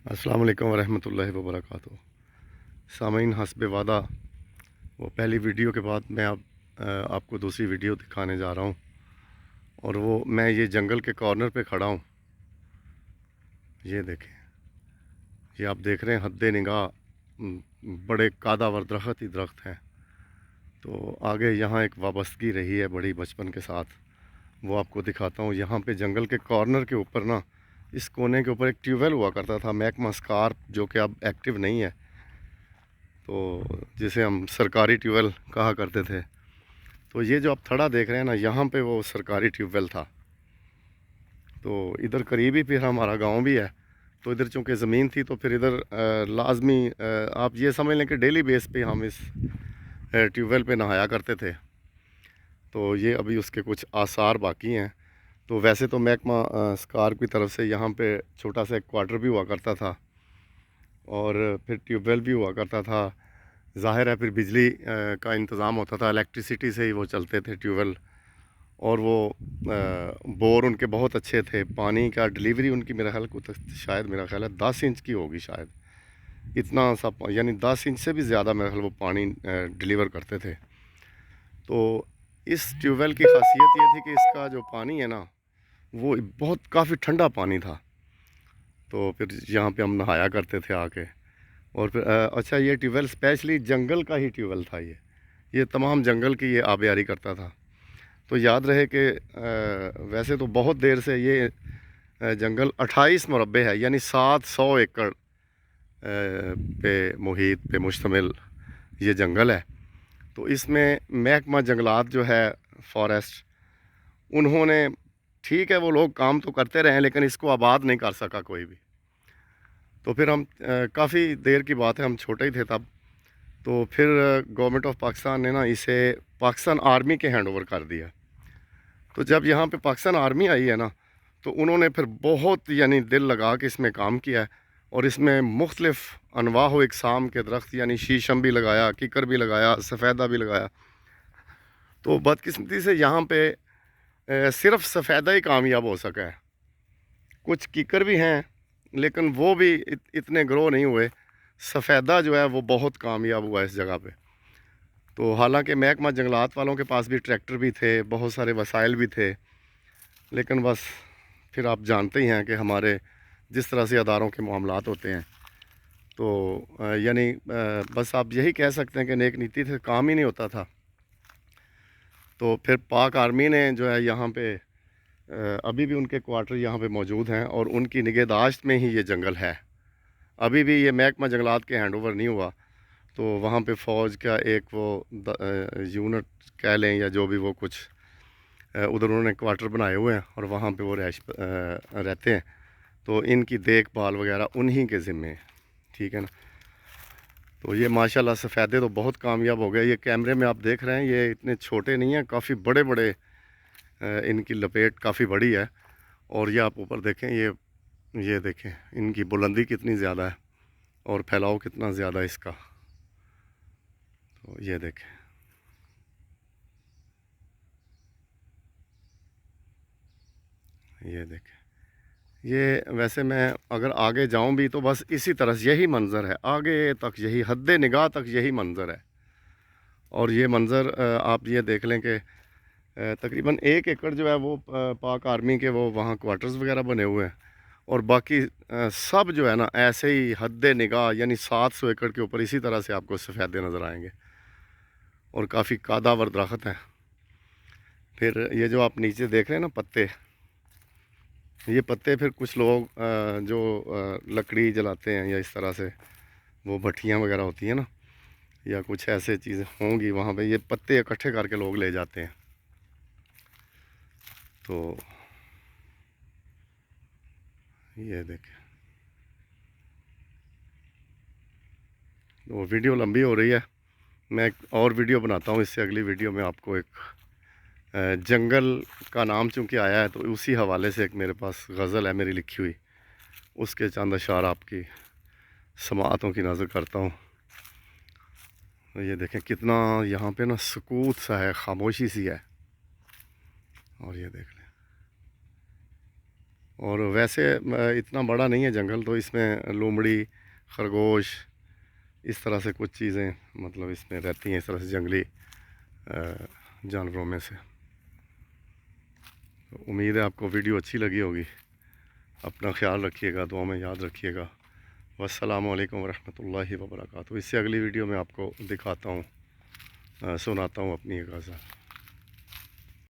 अस्सलाम वालेकुम वरहमतुल्लाहि वबरकातुहू। सामीन हस्ब वादा वो पहली वीडियो के बाद मैं अब आपको दूसरी वीडियो दिखाने जा रहा हूँ। और वो मैं ये जंगल के कॉर्नर पे खड़ा हूँ। ये देखें, ये आप देख रहे हैं हद्दे निगाह बड़े कादावर दरख्त ही दरख्त हैं। तो आगे यहाँ एक वाबस्तगी रही है बड़ी बचपन के साथ, वो आपको दिखाता हूँ। यहाँ पे जंगल के कॉर्नर के ऊपर ना, इस कोने के ऊपर एक ट्यूबवेल हुआ करता था, महकमा स्कार्प, जो कि अब एक्टिव नहीं है। तो जिसे हम सरकारी ट्यूबवेल कहा करते थे। तो ये जो आप थड़ा देख रहे हैं ना, यहाँ पे वो सरकारी ट्यूबवेल था। तो इधर करीब ही फिर हमारा गांव भी है। तो इधर चूँकि ज़मीन थी तो फिर इधर लाजमी आप ये समझ लें कि डेली बेस पे हम इस ट्यूबवेल पे नहाया करते थे। तो ये अभी उसके कुछ आसार बाकी हैं। तो वैसे तो महकमा स्कार्प की तरफ से यहाँ पे छोटा सा एक क्वार्टर भी हुआ करता था और फिर ट्यूबवेल भी हुआ करता था। ज़ाहिर है फिर बिजली का इंतज़ाम होता था, इलेक्ट्रिसिटी से ही वो चलते थे ट्यूबवेल। और वो बोर उनके बहुत अच्छे थे। पानी का डिलीवरी उनकी मेरा ख्याल को शायद मेरा ख्याल है 10 इंच की होगी शायद। इतना सा यानी 10 इंच से भी ज़्यादा मेरा ख्याल वो पानी डिलीवर करते थे। तो इस ट्यूबवेल की खासियत ये थी कि इसका जो पानी है ना, वो बहुत काफ़ी ठंडा पानी था। तो फिर यहाँ पे हम नहाया करते थे आके। और फिर अच्छा, ये ट्यूबवेल स्पेशली जंगल का ही ट्यूबवेल था। ये तमाम जंगल की ये आबियारी करता था। तो याद रहे कि वैसे तो बहुत देर से ये जंगल 28 मुरब्बे है, यानी 700 एकड़ पे मुहित पे मुश्तमिल ये जंगल है। तो इसमें महकमा जंगलात जो है, फॉरेस्ट, उन्होंने, ठीक है वो लोग काम तो करते रहे लेकिन इसको आबाद नहीं कर सका कोई भी। तो फिर हम काफ़ी देर की बात है, हम छोटे ही थे तब। तो फिर गवर्नमेंट ऑफ पाकिस्तान ने ना इसे पाकिस्तान आर्मी के हैंड ओवर कर दिया। तो जब यहाँ पे पाकिस्तान आर्मी आई है ना, तो उन्होंने फिर बहुत यानी दिल लगा के इसमें काम किया है। और इसमें मुख्तलिफ़ अनवा व इकसाम के दरख्त, यानी शीशम भी लगाया, किकर भी लगाया, सफ़ेदा भी लगाया। तो बदकिस्मती से यहाँ पे सिर्फ सफ़ेदा ही कामयाब हो सका है। कुछ किकर भी हैं लेकिन वो भी इतने ग्रो नहीं हुए। सफ़ेदा जो है वो बहुत कामयाब हुआ इस जगह पे। तो हालांकि महकमा जंगलात वालों के पास भी ट्रैक्टर भी थे, बहुत सारे वसाइल भी थे, लेकिन बस फिर आप जानते ही हैं कि हमारे जिस तरह से अदारों के मामलात होते हैं। तो यानी बस आप यही कह सकते हैं कि नेक नीति से काम ही नहीं होता था। तो फिर पाक आर्मी ने जो है यहाँ पे अभी भी उनके क्वार्टर यहाँ पे मौजूद हैं और उनकी निगहदाश्त में ही ये जंगल है। अभी भी ये महकमा जंगलात के हैंड ओवर नहीं हुआ। तो वहाँ पे फ़ौज का एक वो यूनिट कह लें या जो भी, वो कुछ उधर उन्होंने क्वार्टर बनाए हुए हैं और वहाँ पे वो रहते हैं। तो इनकी देखभाल वगैरह उन्हीं के ज़िम्मे है, ठीक है ना। तो ये माशाल्लाह सफ़ेदे तो बहुत कामयाब हो गए। ये कैमरे में आप देख रहे हैं, ये इतने छोटे नहीं हैं, काफ़ी बड़े बड़े इनकी लपेट काफ़ी बड़ी है। और ये आप ऊपर देखें, ये देखें इनकी बुलंदी कितनी ज़्यादा है और फैलाव कितना ज़्यादा है इसका। तो ये देखें, ये देखें। ये वैसे मैं अगर आगे जाऊं भी तो बस इसी तरह से यही मंज़र है, आगे तक यही हद्दे निगाह तक यही मंज़र है। और ये मंज़र आप ये देख लें कि तकरीबन 1 एकड़ जो है वो पाक आर्मी के वो वहाँ क्वार्टर्स वगैरह बने हुए हैं। और बाकी सब जो है ना ऐसे ही हद्दे निगाह, यानी 700 एकड़ के ऊपर इसी तरह से आपको सफ़ेदे नज़र आएंगे और काफ़ी कादावर दरख्त हैं। फिर ये जो आप नीचे देख रहे हैं ना पत्ते, ये पत्ते फिर कुछ लोग जो लकड़ी जलाते हैं या इस तरह से वो भट्टियाँ वगैरह होती हैं ना, या कुछ ऐसे चीज़ें होंगी वहाँ पे, ये पत्ते इकट्ठे करके लोग ले जाते हैं। तो ये देखें, वो वीडियो लंबी हो रही है, मैं एक और वीडियो बनाता हूँ इससे अगली वीडियो में आपको एक जंगल का नाम चूँकि आया है तो उसी हवाले से एक मेरे पास गज़ल है मेरी लिखी हुई, उसके चंद अशार आपकी समाअतों की नज़र करता हूँ। तो ये देखें कितना यहाँ पे ना सुकूत सा है, खामोशी सी है। और ये देख लें, और वैसे इतना बड़ा नहीं है जंगल, तो इसमें लोमड़ी, खरगोश, इस तरह से कुछ चीज़ें मतलब इसमें रहती हैं, इस तरह से जंगली जानवरों में से। तो उम्मीद है आपको वीडियो अच्छी लगी होगी। अपना ख्याल रखिएगा, दुआ में याद रखिएगा। वस्सलामु अलैकुम वरहमतुल्लाहि वबरकातुहू। इससे अगली वीडियो में आपको दिखाता हूँ, सुनाता हूँ अपनी एक गज़ल।